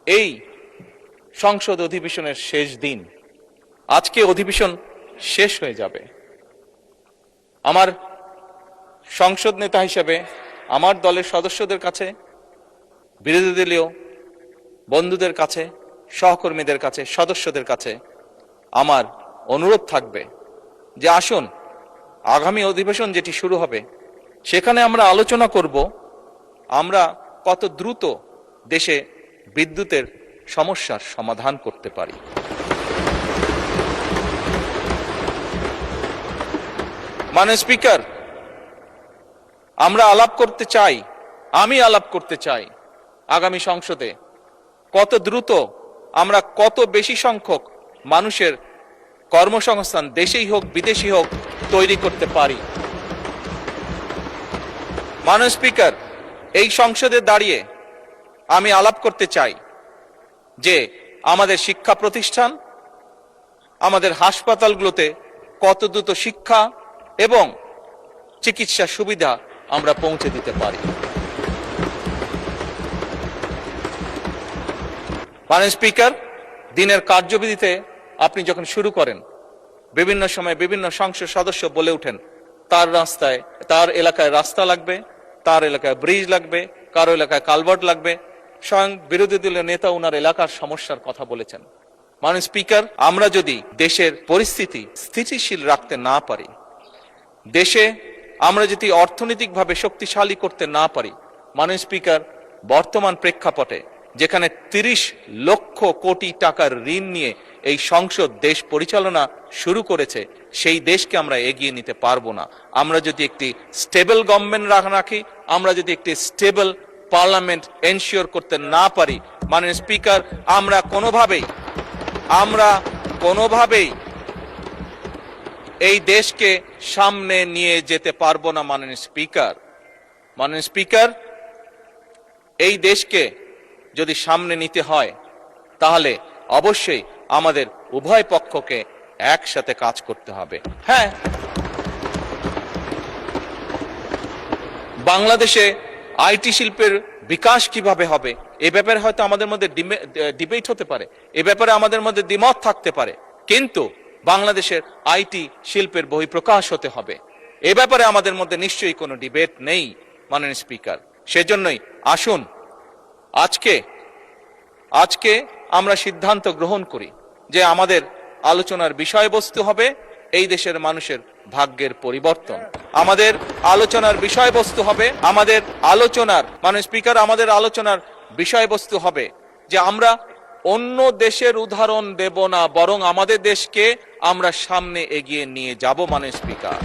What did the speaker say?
এই সংসদ অধিবেশনের শেষ দিন, আজকে অধিবেশন শেষ হয়ে যাবে। আমার সংসদ নেতা হিসেবে আমার দলের সদস্যদের কাছে, বিরোধী দলীয় বন্ধুদের কাছে, সহকর্মীদের কাছে, সদস্যদের কাছে আমার অনুরোধ থাকবে যে আসুন, আগামী অধিবেশন যেটি শুরু হবে সেখানে আমরা আলোচনা করব আমরা কত দ্রুত দেশে বিদ্যুতের সমস্যার সমাধান করতে পারি। মাননীয় স্পিকার, আমরা আলাপ করতে চাই, আমি আলাপ করতে চাই আগামী সংসদে কত দ্রুত আমরা কত বেশি সংখ্যক মানুষের কর্মসংস্থান দেশেই হোক বিদেশি হোক তৈরি করতে পারি। মাননীয় স্পিকার, এই সংসদে দাঁড়িয়ে আমি আলাপ করতে চাই যে আমাদের শিক্ষা প্রতিষ্ঠান, আমাদের হাসপাতালগুলোতে কত দ্রুত শিক্ষা এবং চিকিৎসা সুবিধা আমরা পৌঁছে দিতে পারি। মাননীয় স্পিকার, দিনের কার্যবিধিতে আপনি যখন শুরু করেন, বিভিন্ন সময় বিভিন্ন সংসদ সদস্য বলে ওঠেন তার এলাকায় রাস্তা লাগবে, তার এলাকায় ব্রিজ লাগবে, কারো এলাকায় কালভার্ট লাগবে। স্বয়ং বিরোধী দলীয় নেতা ওনার এলাকার সমস্যার কথা বলেছেন। মাননীয় স্পিকার, আমরা যদি দেশের পরিস্থিতি স্থিতিশীল রাখতে না পারি, দেশে আমরা যদি অর্থনৈতিকভাবে শক্তিশালী করতে না পারি, মাননীয় স্পিকার, বর্তমান প্রেক্ষাপটে যেখানে 30 লক্ষ কোটি টাকার ঋণ নিয়ে এই সংসদ দেশ পরিচালনা শুরু করেছে, সেই দেশকে আমরা এগিয়ে নিতে পারবো না। আমরা যদি একটি স্টেবল গভর্নমেন্ট রাখি, আমরা যদি একটি স্টেবল পার্লামেন্ট এনশিওর করতে না পারি, মাননীয় স্পিকার, আমরা কোনোভাবেই এই দেশকে সামনে নিয়ে যেতে পারবো না। মাননীয় স্পিকার, এই দেশকে যদি সামনে নিতে হয় তাহলে অবশ্যই আমাদের উভয় পক্ষকে একসাথে কাজ করতে হবে। হ্যাঁ, বাংলাদেশে আইটি শিল্পের বিকাশ কিভাবে হবে এ ব্যাপারে হয়তো আমাদের মধ্যে ডিবেট হতে পারে, এ ব্যাপারে আমাদের মধ্যে দ্বিমত থাকতে পারে, কিন্তু বাংলাদেশের আইটি শিল্পের বহিঃপ্রকাশ হতে হবে, এ ব্যাপারে আমাদের মধ্যে নিশ্চয়ই কোনো ডিবেট নেই। মাননীয় স্পিকার, সেজন্যই আসুন আজকে আমরা সিদ্ধান্ত গ্রহণ করি যে আমাদের আলোচনার বিষয়বস্তু হবে এই দেশের মানুষের ভাগ্যের পরিবর্তন। আমাদের আলোচনার বিষয়বস্তু হবে মাননীয় স্পিকার, আমাদের আলোচনার বিষয়বস্তু হবে যে আমরা অন্য দেশের উদাহরণ দেব না, বরং আমাদের দেশকে আমরা সামনে এগিয়ে নিয়ে যাব। মাননীয় স্পিকার।